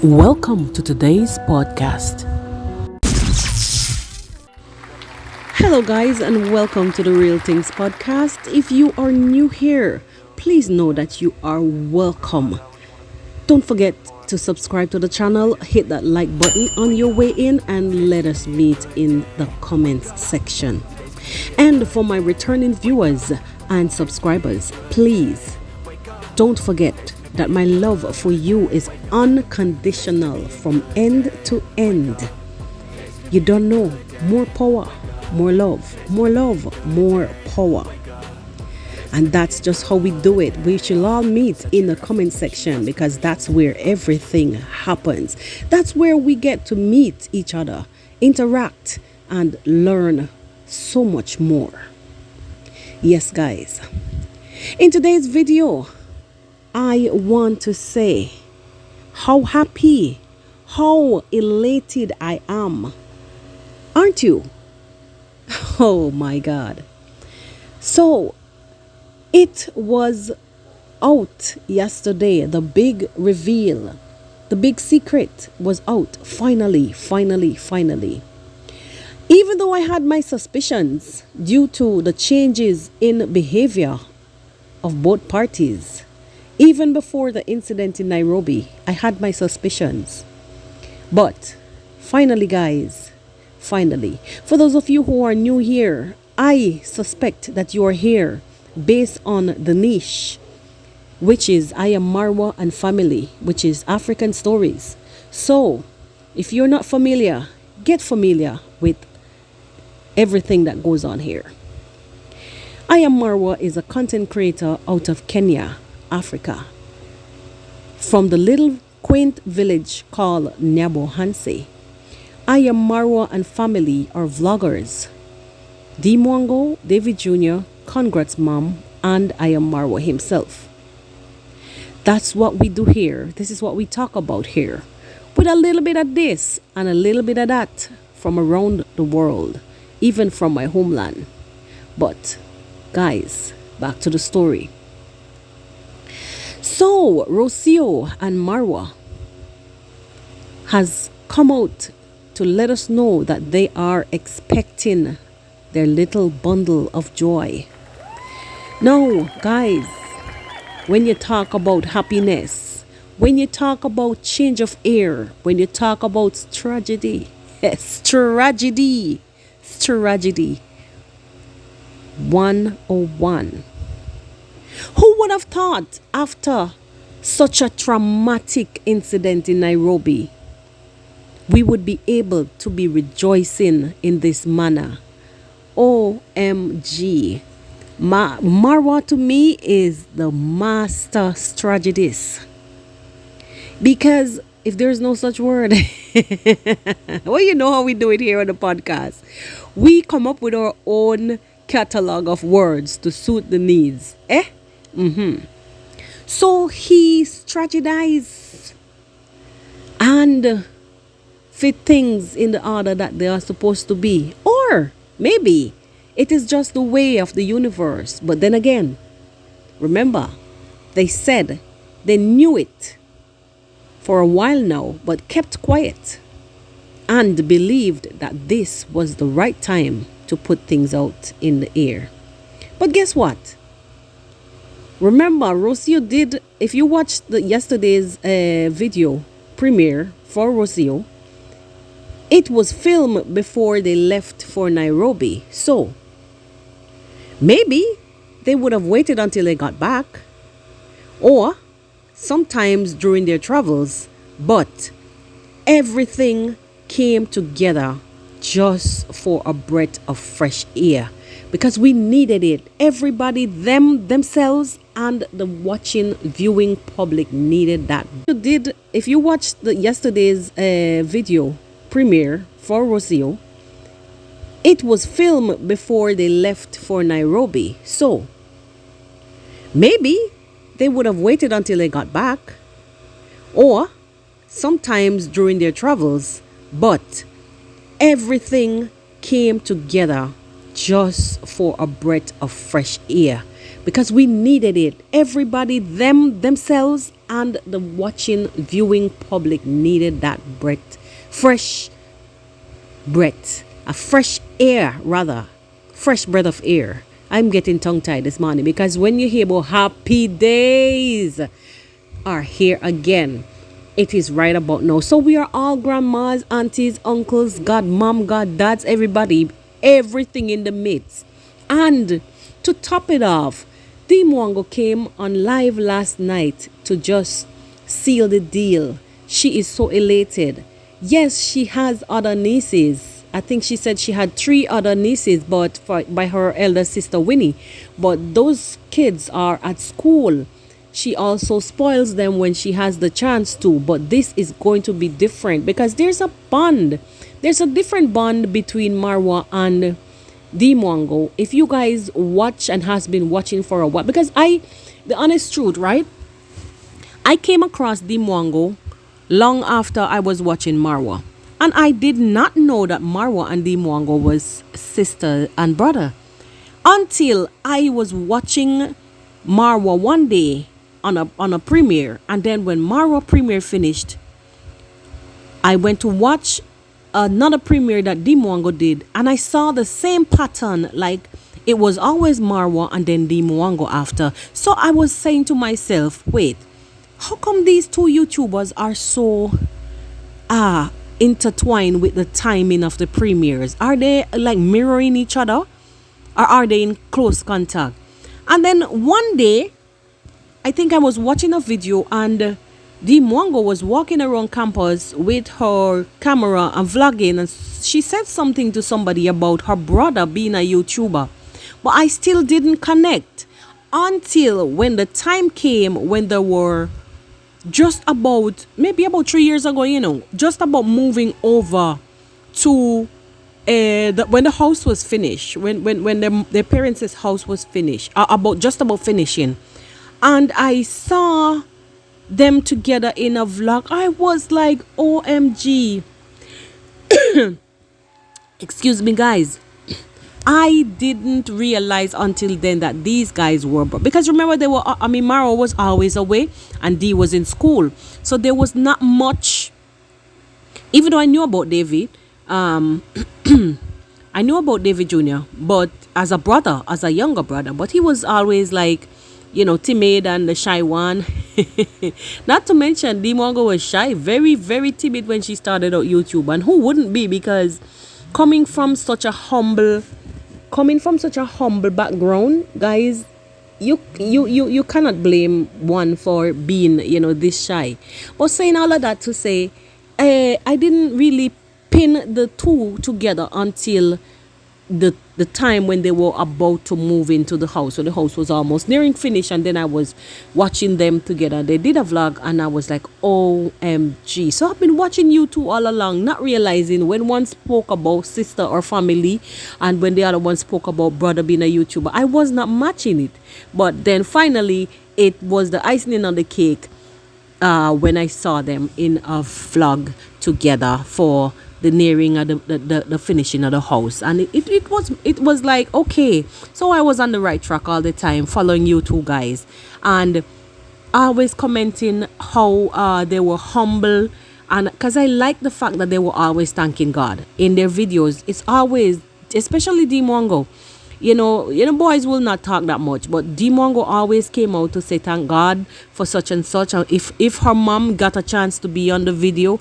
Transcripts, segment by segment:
Welcome to today's podcast. Hello, guys, and welcome to the Real Things Podcast. If you are new here, please know that you are welcome. Don't forget to subscribe to the channel, hit that like button on your way in, and let us meet in the comments section. And for my returning viewers and subscribers, please don't forget that my love for you is unconditional from end to end. You don't know, more power, more love, more power. And that's just how we do it. We should all meet in the comment section because that's where everything happens. That's where we get to meet each other, interact, and learn so much more. Yes, guys. In today's video, I want to say how happy, how elated I am. Aren't you? Oh my God. So it was out yesterday. The big reveal, the big secret was out. Finally. Even though I had my suspicions due to the changes in behavior of both parties, even before the incident in Nairobi, I had my suspicions. But finally, guys, for those of you who are new here, I suspect that you are here based on the niche, which is I Am Marwa and Family, which is African stories. So if you're not familiar, get familiar with everything that goes on here. I Am Marwa is a content creator out of Kenya, Africa, from the little quaint village called Nyabohanse. I Am Marwa and Family are vloggers. D Mwango, David Jr., Congrats Mom, and I Am Marwa himself. That's what we do here. This is what we talk about here, with a little bit of this and a little bit of that from around the world, even from my homeland. But guys, back to the story. So Rocio and Marwa has come out to let us know that they are expecting their little bundle of joy. Now, guys, when you talk about happiness, when you talk about change of air, when you talk about tragedy, yes, tragedy 101. Who would have thought after such a traumatic incident in Nairobi, we would be able to be rejoicing in this manner? OMG. Marwa to me is the master strategist. Because if there's no such word, well, you know how we do it here on the podcast. We come up with our own catalog of words to suit the needs. So he strategized and fit things in the order that they are supposed to be. Or maybe it is just the way of the universe. But then again, remember, they said they knew it for a while now, but kept quiet and believed that this was the right time to put things out in the air. But guess what? Remember, Rocio did, if you watched yesterday's video premiere for Rocio, it was filmed before they left for Nairobi. So maybe they would have waited until they got back, or sometimes during their travels, but everything came together just for a breath of fresh air, because we needed it. Everybody, themselves, and the watching, viewing public needed that. If you watched yesterday's video premiere for Rocio, it was filmed before they left for Nairobi. So maybe they would have waited until they got back, or sometimes during their travels, but everything came together just for a breath of fresh air, because we needed it. Everybody, themselves, and the watching, viewing public needed that breath, fresh breath, a fresh air, rather, fresh breath of air. I'm getting tongue-tied this morning because when you hear about happy days are here again, it is right about now. So we are all grandmas, aunties, uncles, godmom, goddads, everybody, everything in the midst. And to top it off, Dimwango came on live last night to just seal the deal. She is so elated. Yes, she has other nieces. I think she said she had 3 other nieces, but by her elder sister Winnie. But those kids are at school. She also spoils them when she has the chance to. But this is going to be different because there's a bond. There's a different bond between Marwa and Dimwango. If you guys watch and has been watching for a while, because the honest truth, right? I came across Dimwango long after I was watching Marwa. And I did not know that Marwa and Dimwango was sister and brother until I was watching Marwa one day on a premiere. And then when Marwa premiere finished, I went to watch another premiere that Dimwango did, and I saw the same pattern, like it was always Marwa and then Dimwango after. So I was saying to myself, wait, how come these 2 YouTubers are so intertwined with the timing of the premieres? Are they like mirroring each other, or are they in close contact? And then one day, I think I was watching a video and Dimwango was walking around campus with her camera and vlogging, and she said something to somebody about her brother being a YouTuber. But I still didn't connect until when the time came when there were just about, maybe about 3 years ago, just about moving over to when the house was finished, when their parents' house was finished, just about finishing, and I saw them together in a vlog. I was like, OMG. Excuse me, guys. I didn't realize until then that these guys were, because remember Mara was always away and Dee was in school, so there was not much. Even though I knew about David, I knew about David Jr., but as a younger brother, but he was always like, timid and the shy one. Not to mention, Dimwango was shy, very, very timid when she started out YouTube, and who wouldn't be, because coming from such a humble background, guys, you cannot blame one for being, this shy. But saying all of that to say, I didn't really pin the 2 together until the time when they were about to move into the house. So the house was almost nearing finish, and then I was watching them together. They did a vlog and I was like, OMG. So I've been watching you 2 all along, not realizing when one spoke about sister or family and when the other one spoke about brother being a YouTuber, I was not matching it. But then finally it was the icing on the cake when I saw them in a vlog together for the nearing of the finishing of the house. And it was like, okay, so I was on the right track all the time, following you 2 guys, and always commenting how they were humble, and because I like the fact that they were always thanking God in their videos. It's always, especially Dimwango, boys will not talk that much, but Dimwango always came out to say thank God for such and such. And if her mom got a chance to be on the video,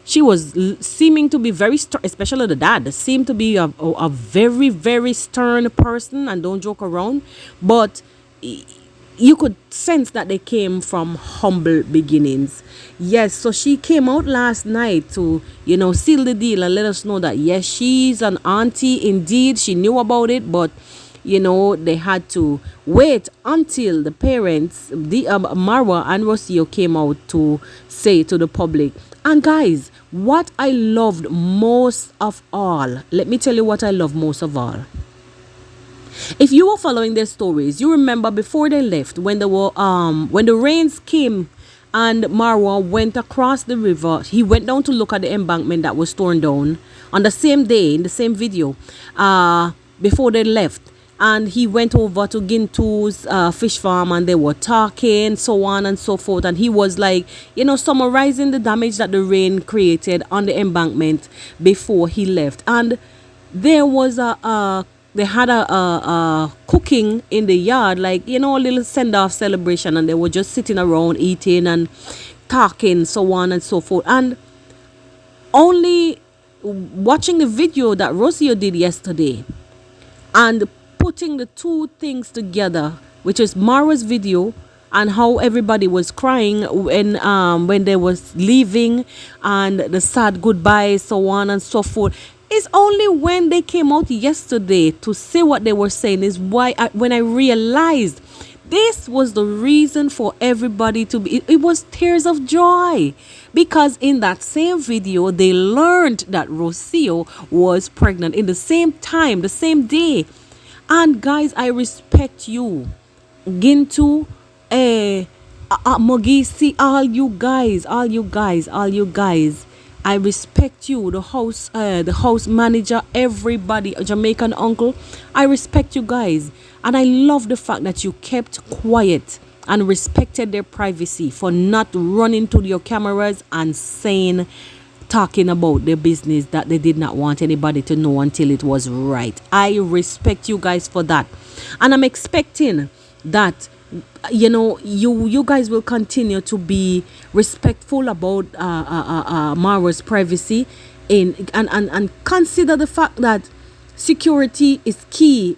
she was seeming to be very especially the dad seemed to be a very, very stern person and don't joke around, but you could sense that they came from humble beginnings. Yes, so she came out last night to, seal the deal and let us know that yes, she's an auntie indeed. She knew about it, but they had to wait until the parents, Marwa and Rocio, came out to say to the public. And guys, what I loved most of all, let me tell you what I love most of all. If you were following their stories, you remember before they left, when they were when the rains came and Marwa went across the river, he went down to look at the embankment that was torn down on the same day in the same video. Before they left, and he went over to Gintu's fish farm, and they were talking, so on and so forth. And he was like, summarizing the damage that the rain created on the embankment before he left. And there was they had a cooking in the yard, like, a little send-off celebration, and they were just sitting around eating and talking, so on and so forth. And only watching the video that Rocio did yesterday and putting the two things together, which is Mara's video and how everybody was crying when they was leaving, and the sad goodbye, so on and so forth, is only when they came out yesterday to say what they were saying is why when I realized this was the reason for everybody to be, it was tears of joy, because in that same video they learned that Rocio was pregnant in the same time, the same day. And guys, I respect you, Gintu, Mogisi, all you guys. I respect you, the house manager, everybody, Jamaican uncle. I respect you guys. And I love the fact that you kept quiet and respected their privacy for not running to your cameras and talking about their business that they did not want anybody to know until it was right. I respect you guys for that. And I'm expecting that you guys will continue to be respectful about Marwa's privacy and consider the fact that security is key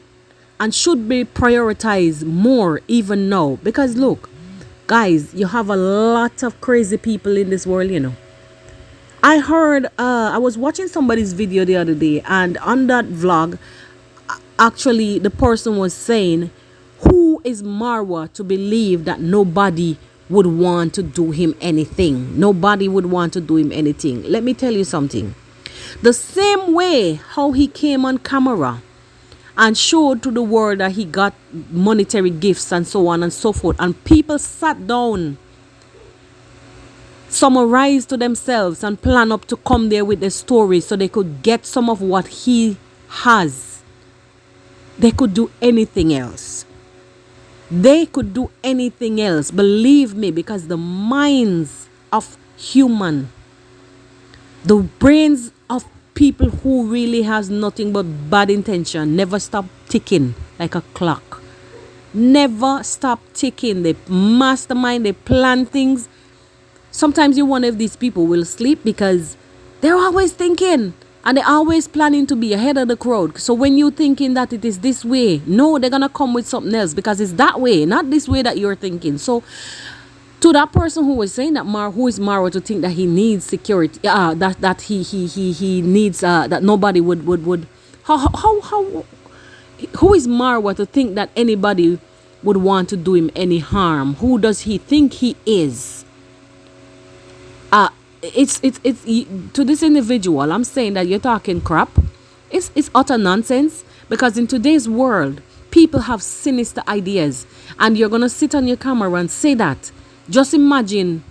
and should be prioritized more even now, because look, guys, you have a lot of crazy people in this world. I heard I was watching somebody's video the other day, and on that vlog, actually the person was saying, who is Marwa to believe that nobody would want to do him anything? Nobody would want to do him anything. Let me tell you something. The same way how he came on camera and showed to the world that he got monetary gifts and so on and so forth, and people sat down, summarized to themselves and plan up to come there with their story so they could get some of what he has. They could do anything else. They could do anything else, believe me, because the minds of human, the brains of people who really has nothing but bad intention, never stop ticking like a clock. Never stop ticking. They mastermind, they plan things. Sometimes you wonder if these people will sleep, because they're always thinking and they're always planning to be ahead of the crowd. So when you're thinking that it is this way, no, they're going to come with something else, because it's that way, not this way that you're thinking. So to that person who was saying that who is Marwa to think that he needs security, that he needs that nobody would how who is Marwa to think that anybody would want to do him any harm? Who does he think he is? It's to this individual, I'm saying that you're talking crap. It's utter nonsense, because in today's world, people have sinister ideas, and you're gonna sit on your camera and say that. Just imagine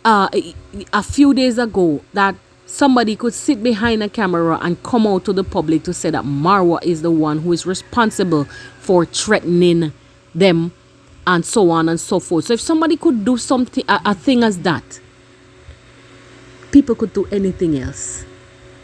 a few days ago that somebody could sit behind a camera and come out to the public to say that Marwa is the one who is responsible for threatening them and so on and so forth. So if somebody could do something, a thing as that, people could do anything else.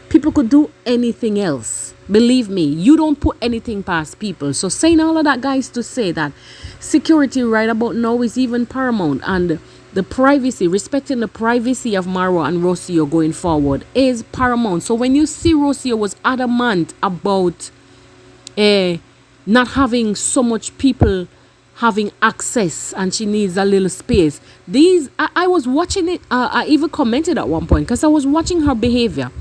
People could do anything else. Believe me, you don't put anything past people. So saying all of that, guys, to say that security right about now is even paramount, and the privacy, respecting the privacy of Marwa and Rocio going forward is paramount. So when you see Rocio was adamant about not having so much people having access, and she needs a little space. I was watching it. I even commented at one point, because I was watching her behavior,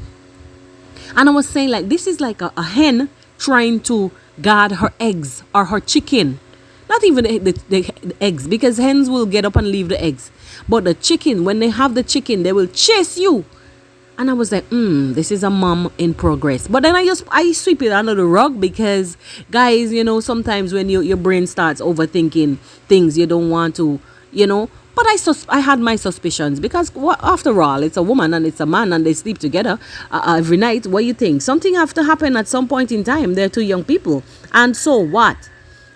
and I was saying, like, this is like a hen trying to guard her eggs or her chicken. Not even the eggs, because hens will get up and leave the eggs. But the chicken, when they have the chicken, they will chase you. And I was like, this is a mom in progress. But then I sweep it under the rug, because, guys, sometimes when your brain starts overthinking things, you don't want to, you know. But I had my suspicions because after all, it's a woman and it's a man and they sleep together every night. What do you think? Something have to happen at some point in time. They're two young people. And so what?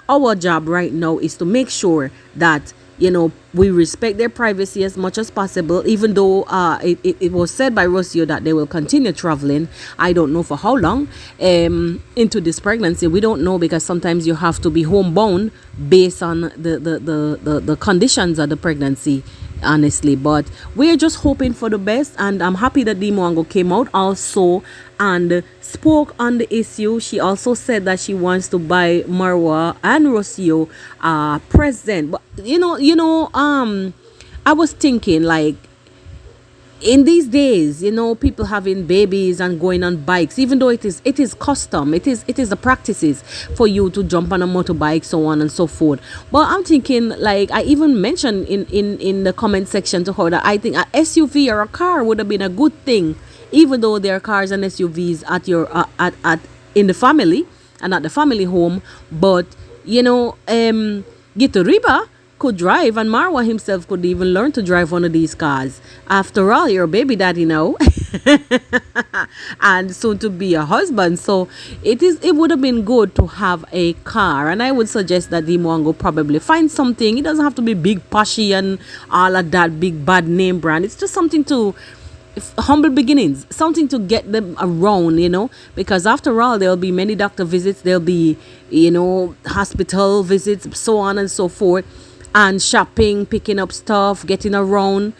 Our job right now is to make sure that, you know, we respect their privacy as much as possible, even though it was said by Rocio that they will continue traveling. I don't know for how long into this pregnancy. We don't know, because sometimes you have to be homebound based on the conditions of the pregnancy, honestly. But we're just hoping for the best, and I'm happy that Dimoango came out also and spoke on the issue. She also said that she wants to buy Marwa and Rocio present. But I was thinking, like, in these days, you know, people having babies and going on bikes, even though it is custom, it is the practices for you to jump on a motorbike, so on and so forth. But I'm thinking, like, I even mentioned in the comment section to her that I think a SUV or a car would have been a good thing, even though there are cars and SUVs at your at in the family and at the family home. But Gito Riba could drive, and Marwa himself could even learn to drive one of these cars. After all, you're a baby daddy now and soon to be a husband, so it would have been good to have a car. And I would suggest that Dimoango probably find something. It doesn't have to be big poshy and all of that big bad name brand. It's just something to humble beginnings, something to get them around, because after all, there'll be many doctor visits, there'll be hospital visits, so on and so forth, and shopping, picking up stuff, getting around.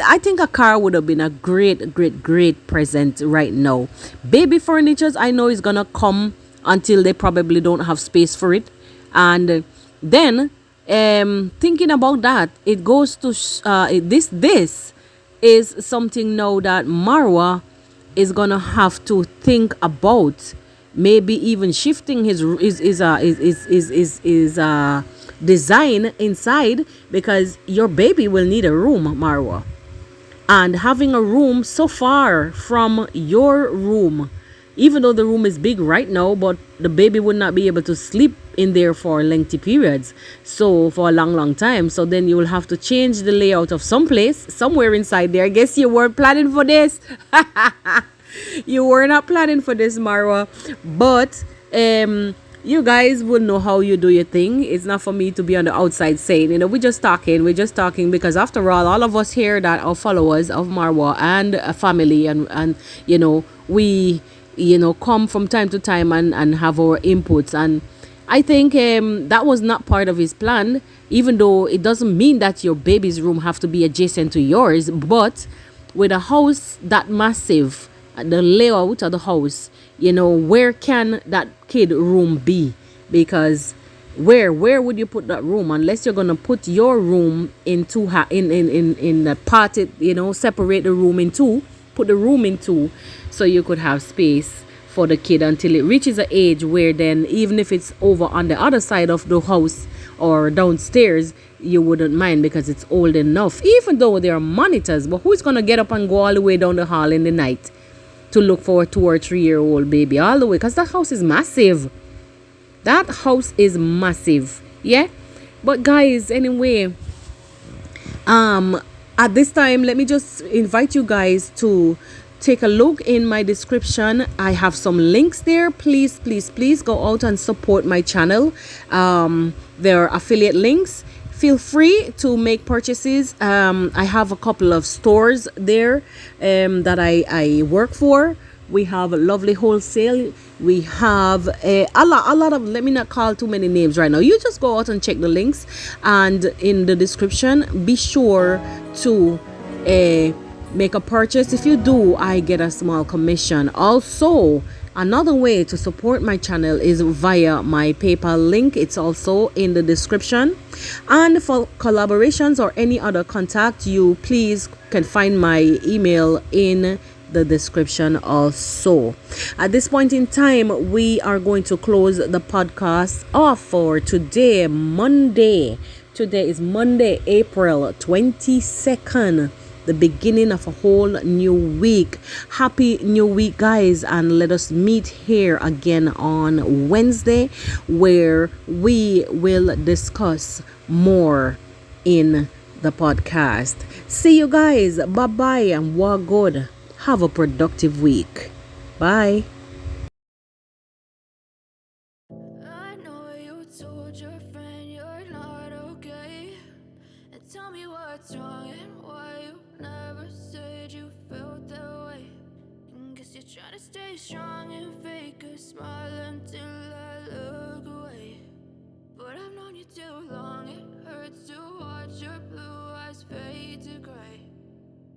I think a car would have been a great present right now. Baby furnitures, I know, is gonna come until they probably don't have space for it. And then thinking about that, it goes to this is something now that Marwa is gonna have to think about, maybe even shifting his design inside, because your baby will need a room, Marwa. And having a room so far from your room, even though the room is big right now, but the baby would not be able to sleep in there for lengthy periods, so for a long time. So then you will have to change the layout of some place somewhere inside there. I guess you weren't planning for this. You were not planning for this, Marwa, but you guys would know how you do your thing. It's not for me to be on the outside saying, we're just talking, because after all of us here that are followers of Marwa and a family, and we come from time to time and have our inputs. And I think that was not part of his plan, even though it doesn't mean that your baby's room have to be adjacent to yours. But with a house that massive, the layout of the house, where can that kid room be? Because where would you put that room, unless you're gonna put your room in two in the parted, separate the room in two, put the room in two, so you could have space for the kid until it reaches an age where then, even if it's over on the other side of the house or downstairs, you wouldn't mind because it's old enough, even though there are monitors. But who's gonna get up and go all the way down the hall in the night to look for a 2 or 3 year old baby all the way? Because that house is massive. Yeah. But guys, anyway, at this time, let me just invite you guys to take a look in my description. I have some links there. Please go out and support my channel. There are affiliate links. Feel free to make purchases. I have a couple of stores there that I work for. We have Lovely Wholesale. We have a lot of, let me not call too many names right now. You just go out and check the links, and in the description, be sure to make a purchase. If you do, I get a small commission. Also, another way to support my channel is via my PayPal link. It's also in the description. And for collaborations or any other contact, you please can find my email in the description also. At this point in time, we are going to close the podcast off for today, Monday. Today is Monday, April 22nd. The beginning of a whole new week. Happy new week, guys, and let us meet here again on Wednesday, where we will discuss more in the podcast. See you guys. Bye bye and walk good. Have a productive week. Bye. I know you told your friend you're not okay. And tell me what's wrong and why you never said you felt that way. Guess you're trying to stay strong and fake a smile until I look away. But I've known you too long, it hurts to watch your blue eyes fade to gray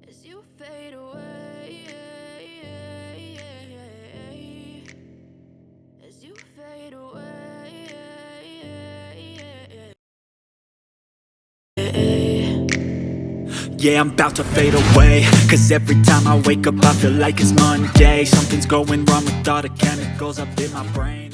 as you fade away. As you fade away. Yeah, I'm about to fade away, cause every time I wake up I feel like it's Monday. Something's going wrong with all the chemicals up in my brain.